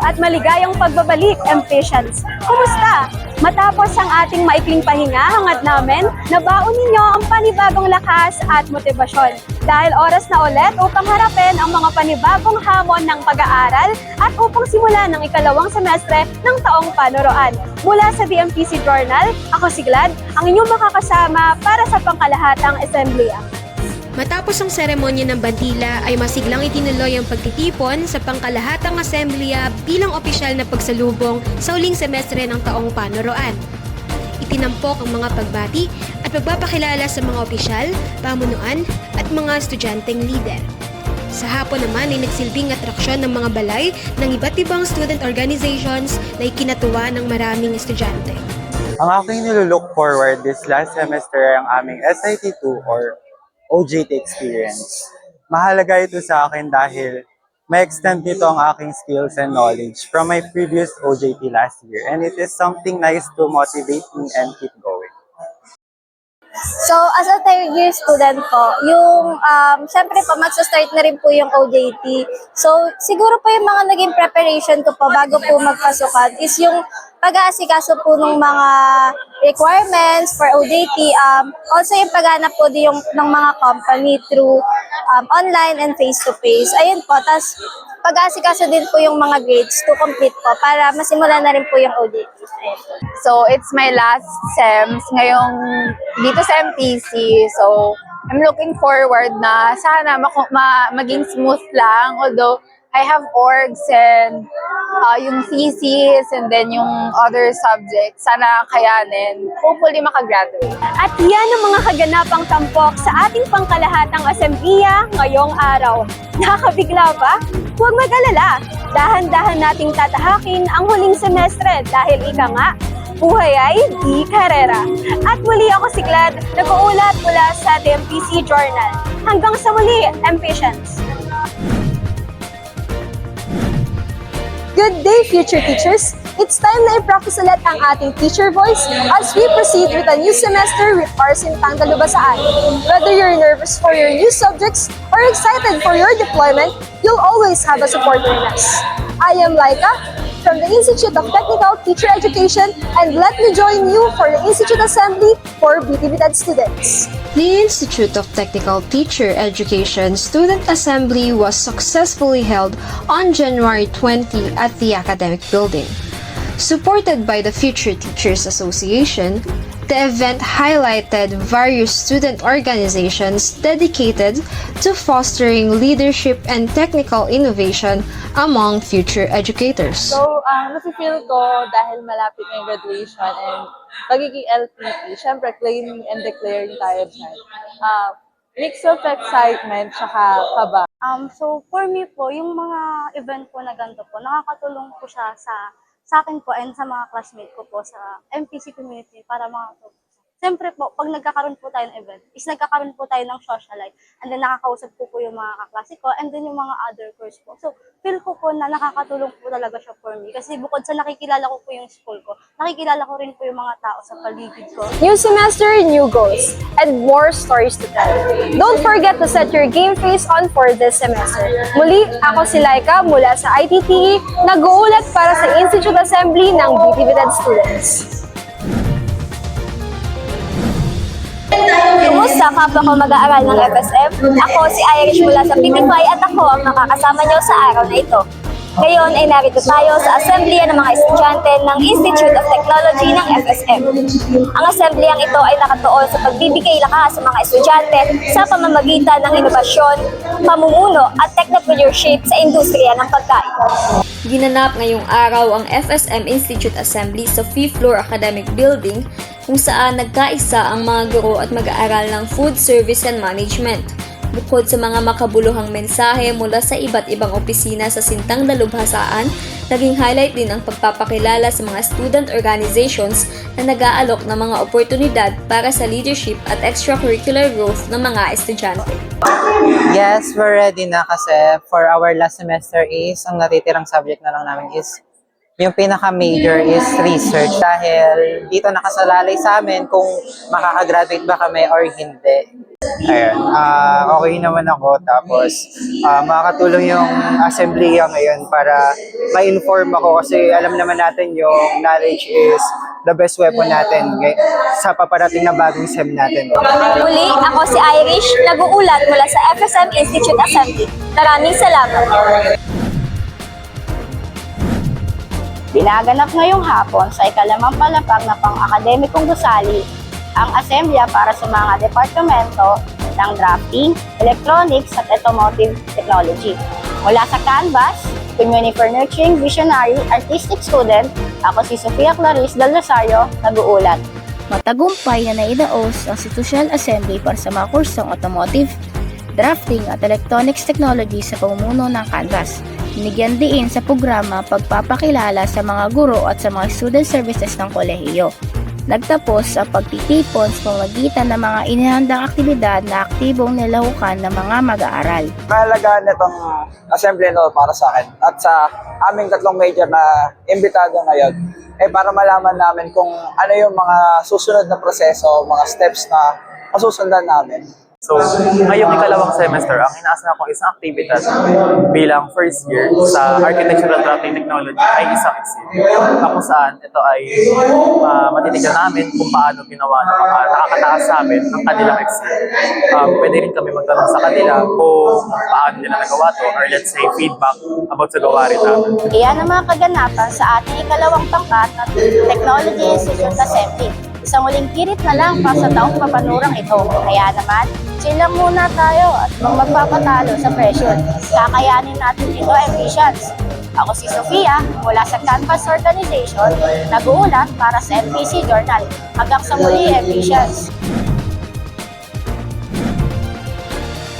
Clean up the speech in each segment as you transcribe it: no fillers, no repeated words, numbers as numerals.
at maligayang pagbabalik, Empatians! Kumusta? Matapos ang ating maikling pahinga, hangad namin na baon ninyo ang panibagong lakas at motibasyon. Dahil oras na ulit upang harapin ang mga panibagong hamon ng pag-aaral at upang simulan ng ikalawang semestre ng taong panuroan. Mula sa DMPC Journal, ako si Glad, ang inyong makakasama para sa pangkalahatang Asembleya. Matapos ang seremonya ng bandila ay masiglang itinuloy ang pagtitipon sa pangkalahatang asembleya bilang opisyal na pagsalubong sa uling semestre ng taong panuroan. Itinampok ang mga pagbati at pagpapakilala sa mga opisyal, pamunuan at mga estudyanteng leader. Sa hapon naman ay nagsilbing atraksyon ng mga balay ng iba't ibang student organizations na ikinatuwa ng maraming estudyante. Ang aking nilulook forward this last semester ay ang aming SIT2 or OJT experience. Mahalaga ito sa akin dahil ma-extend nito ang aking skills and knowledge from my previous OJT last year, and it is something nice to motivate me and keep going. So, as a third year student po, yung, syempre po, magsa-start na rin po yung OJT. So, siguro po yung mga naging preparation ko po bago po magpasukan is yung pag-aasikaso po ng mga requirements for OJT. Also, yung paghanap po din ng mga company through online and face-to-face. Ayun po, tas pag-aasikaso din po yung mga grades to complete po para masimulan na rin po yung OJT. So, it's my last SEMS ngayong dito sa MTC. So, I'm looking forward na sana maging smooth lang. Although, I have orgs and yung thesis and then yung other subjects. Sana kayanin. Hopefully, makagraduate. At yan ang mga kaganapang tampok sa ating pangkalahatang asembleya ngayong araw. Nakakabigla ba? Huwag mag-alala. Dahan-dahan nating tatahakin ang huling semestre dahil ika nga, buhay ay di karera. At muli ako si Glad, nag-uulat mula sa DMPC Journal. Hanggang sa muli, Empatians! Good day, future teachers! It's time na i-practice ulit ang ating teacher voice as we proceed with a new semester with Arsin Tanggalubasaan. Whether you're nervous for your new subjects or excited for your deployment, you'll always have a support in us. I am Laika from the Institute of Technical Teacher Education, and let me join you for the Institute Assembly for BTVTED students. The Institute of Technical Teacher Education Student Assembly was successfully held on January 20 at the Academic Building. Supported by the Future Teachers Association, the event highlighted various student organizations dedicated to fostering leadership and technical innovation among future educators. So, nafe-feel ko dahil malapit na yung graduation and pagiging LPT, syempre claiming and declaring tayo dyan. Mix of excitement tsaka kaba. So, for me po, yung mga event po na ganito po, nakakatulong po siya sa akin po and sa mga classmate ko po sa MPC community para makatulong. Siyempre po, pag nagkakaroon po tayo ng event, is nagkakaroon po tayo ng social life, and then nakakausap po yung mga kaklase ko, and then yung mga other course po. So, feel ko po na nakakatulong po talaga siya for me. Kasi bukod sa nakikilala ko po yung school ko, nakikilala ko rin po yung mga tao sa paligid ko. New semester, new goals, and more stories to tell. Don't forget to set your game face on for this semester. Muli, ako si Laika mula sa ITTE, nag-uulat para sa Institute Assembly ng BTVTED students. Kumusta kapwa ko mag-aaral ng FSM? Ako si Irish mula sa PTFI at ako ang makakasama niyo sa araw na ito. Ngayon ay narito tayo sa Assembleya ng mga estudyante ng Institute of Technology ng FSM. Ang assembleyang ito ay nakatuon sa pagbibigay lakas sa mga estudyante sa pamamagitan ng inobasyon, pamumuno at technopreneurship sa industriya ng pagkain. Ginanap ngayong araw ang FSM Institute Assembly sa 5th floor academic building kung saan nagkaisa ang mga guro at mag-aaral ng Food Service and Management. Bukod sa mga makabuluhang mensahe mula sa iba't ibang opisina sa Sintang Dalubhasaan, naging highlight din ang pagpapakilala sa mga student organizations na nag-aalok ng mga oportunidad para sa leadership at extracurricular growth ng mga estudyante. Yes, we're ready na kasi for our last semester is, ang natitirang subject na lang namin is, yung pinaka-major is research dahil dito nakasalalay sa amin kung makakagraduate ba kami or hindi. Ayun, okay naman ako. Tapos, makakatulong yung assembly ngayon para ma-inform ako kasi alam naman natin yung knowledge is the best weapon natin sa paparating na bagong SEM natin. Muli, ako si Irish, nag-uulat mula sa FSM Institute Assembly. Maraming salamat. Dinaganap ngayong hapon sa ikalimang palapag na pang-akademikong gusali ang asembleya para sa mga departamento ng drafting, electronics at automotive technology. Mula sa Canvas, Community for Nurturing Visionary Artistic Student, ako si Sofia Clarice Del Rosario, nag-uulat. Matagumpay na naidaos ang Institutional Assembly para sa mga kursong automotive, drafting at electronics technology sa pamumuno ng Canvas. Binigyan din sa programa pagpapakilala sa mga guro at sa mga student services ng kolehiyo. Nagtapos sa pagtitipon sa pamamagitan ng mga inihandang aktibidad na aktibong nilahukan ng mga mag-aaral. Mahalaga nitong assembly para sa akin at sa aming tatlong major na imbitado ngayon para malaman namin kung ano yung mga susunod na proseso, mga steps na masusundan namin. So, ngayong ikalawang semester, ang inaasahan ko isang aktibidad bilang first year sa Architectural Drafting Technology ay isang exhibit. Kung saan ito ay matitignan namin kung paano ginawa ng mga nakakataas sa amin ang kanilang exhibit. Pwede rin kami magtanong sa kanila kung paano nila nagawa to or let's say feedback about sa gawarin namin. Iyan ang mga kaganapan sa ating ikalawang pangkat ng Technology Institute Assembly. Isang muling kirit na lang para sa taong papanurang ito. Kaya naman, chill lang muna tayo at magpapatalo sa pressure. Kakayanin natin ito, ambitions. Ako si Sofia, mula sa Canvas Organization, nag-uulat para sa MPC Journal. Hanggang sa muli, ambitions.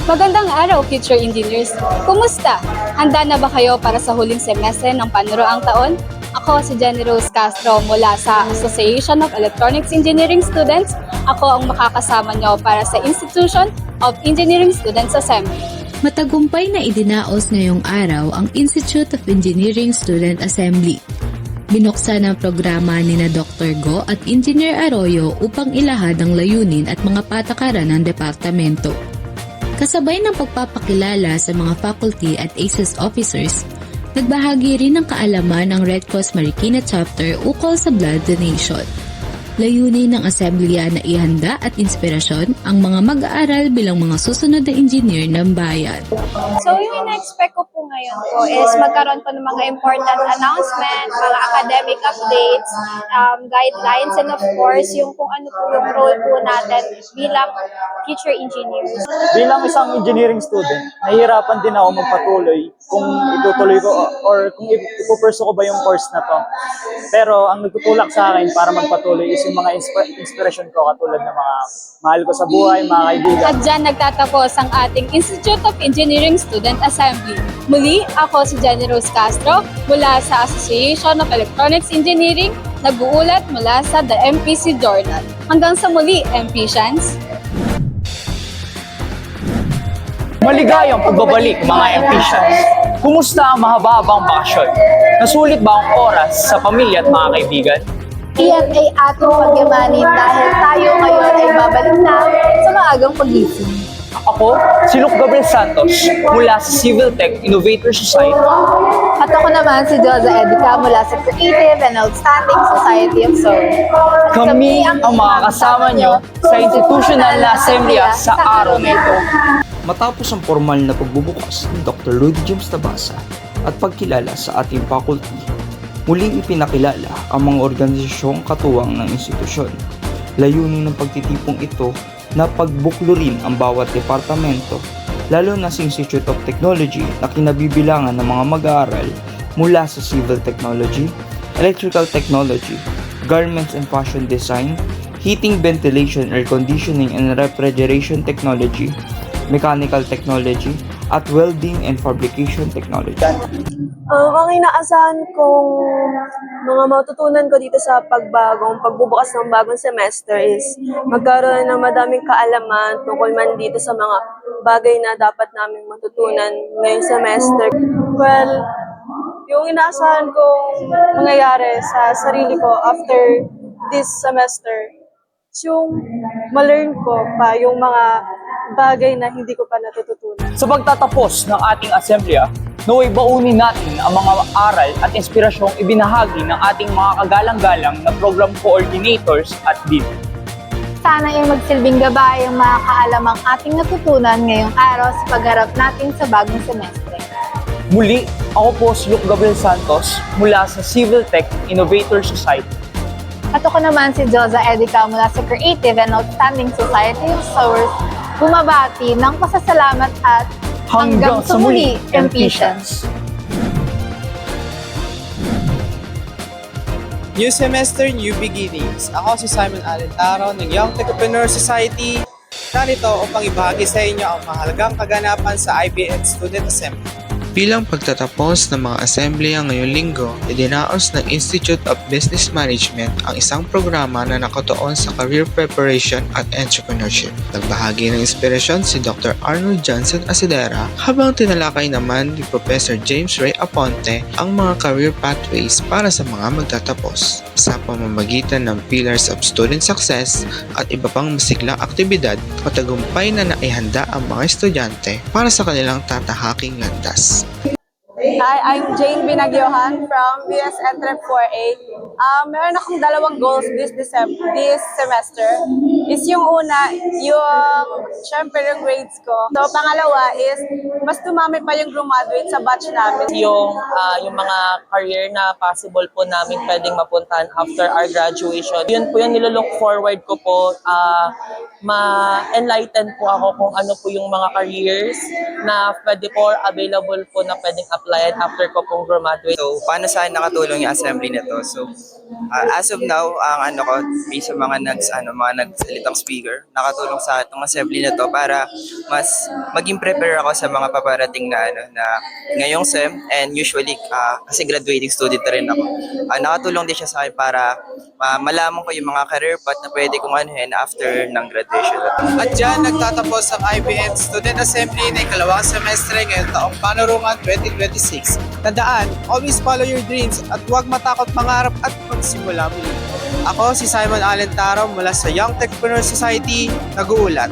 Magandang araw, future engineers! Kumusta? Handa na ba kayo para sa huling semestre ng panuroang taon? Ako si Jenny Rose Castro mula sa Association of Electronics Engineering Students. Ako ang makakasama nyo para sa Institution of Engineering Students Assembly. Matagumpay na idinaos ngayong araw ang Institute of Engineering Student Assembly. Binuksan ang programa ni na Dr. Go at Engineer Arroyo upang ilahad ang layunin at mga patakaran ng departamento. Kasabay ng pagpapakilala sa mga faculty at ACES officers, nagbahagi rin ng kaalaman ng Red Cross Marikina Chapter ukol sa blood donation. Layunin ng asembleya na ihanda at inspirasyon ang mga mag-aaral bilang mga susunod na engineer ng bayan. So yung ina-expect ko po ngayon po is magkaroon po ng mga important announcement, mga academic updates, guidelines, and of course yung kung ano po yung role po natin bilang future engineers. Bilang isang engineering student, nahihirapan din ako magpatuloy kung itutuloy ko or kung ipupursue ko ba yung course na to. Pero ang nagtutulak sa akin para magpatuloy is yung mga inspiration ko katulad ng mga mahal ko sa buhay, mga kaibigan. At dyan nagtatapos ang ating Institute of Engineering Student Assembly. Muli, ako si Jenny Rose Castro mula sa Association of Electronics Engineering, nag-uulat mula sa The MPC Journal. Hanggang sa muli, MPsians! Maligayang pagbabalik mga MPsians. Kumusta ang mahababang bakasyon? Nasulit ba ang oras sa pamilya at mga kaibigan? Iyan ay ating pagyamanin dahil tayo ngayon ay babalik na sa maagang pagising. Ako, si Luke Gabriel Santos mula sa Civil Tech Innovator Society. At ako naman si Joza Edica mula sa Creative and Outstanding Society of Seoul. Kami ang makakasama nyo sa institutional na assemblea sa araw na ito. Matapos ang formal na pagbubukas ni Dr. Rudy James Tabasa at pagkilala sa ating faculty, muling ipinakilala ang mga organisasyong katuwang ng institusyon. Layunin ng pagtitipong ito na pagbuklurin ang bawat departamento, lalo na sa Institute of Technology na kinabibilangan ng mga mag-aaral mula sa Civil Technology, Electrical Technology, Garments and Fashion Design, Heating, Ventilation, Air Conditioning and Refrigeration Technology, Mechanical Technology, at Welding and Fabrication Technology. Ang inaasahan kong mga matutunan ko dito sa pagbubukas ng bagong semester is magkaroon ng madaming kaalaman tungkol man dito sa mga bagay na dapat naming matutunan ngayong semester. Well, yung inaasahan kong mangyayari sa sarili ko after this semester, yung ma-learn ko pa yung mga bagay na hindi ko pa natututunan. Sa pagtatapos ng ating asemblea, naway baunin natin ang mga aral at inspirasyong ibinahagi ng ating mga kagalang-galang na program coordinators at dean. Sana yung magsilbing gabay ang mga kaalamang ating natutunan ngayong araw sa pagharap natin sa bagong semestre. Muli, ako po si Luke Gabriel Santos mula sa Civil Tech Innovator Society. At ako naman si Joza Edica mula sa Creative and Outstanding Society of Source, bumabati ng pasasalamat at hanggang sa muli, Empesians! New semester, new beginnings. Ako si Simon Alentaro ng Young Techpreneur Society. Narito upang ibahagi sa inyo ang mahalagang kaganapan sa IBN Student Assembly. Bilang pagtatapos ng mga assembly ngayong linggo, idinaos ng Institute of Business Management ang isang programa na nakatuon sa career preparation at entrepreneurship. Nagbahagi ng inspirasyon si Dr. Arnold Johnson Asidera habang tinalakay naman ni Professor James Ray Aponte ang mga career pathways para sa mga magtatapos. Sa pamamagitan ng Pillars of Student Success at iba pang masiglang aktibidad, matagumpay na naihanda ang mga estudyante para sa kanilang tatahaking landas. Hi, I'm Jane Binagyohan from BS Entrep 4A. Meron akong dalawang goals this semester. Is yung una, yung syempre yung grades ko. So pangalawa is mas tumami pa yung graduate sa batch namin. Yung mga career na possible po namin pwedeng mapuntahan after our graduation. Yun po yung nilolook forward ko po. Ma-enlighten po ako kung ano po yung mga careers na pwede po available po na pwedeng applyan after ko pong graduate. So, paano saan nakatulong yung assembly na to? So, as of now, ang based sa mga nagsalitang speaker, nakatulong sa itong assembly na to para mas maging prepare ako sa mga paparating na ngayong SEM, and usually kasi graduating student na rin ako. Nakatulong din siya sa akin para malaman ko yung mga career path na pwede kong anuhin after ng graduation. At dyan nagtatapos ang IBN Student Assembly na ikalawang semestre ngayong taong Panurungan 2026. Tandaan, always follow your dreams at huwag matakot mangarap at magsimula muli. Ako si Simon Alentaro mula sa Young Techpreneur Society, nag-uulat.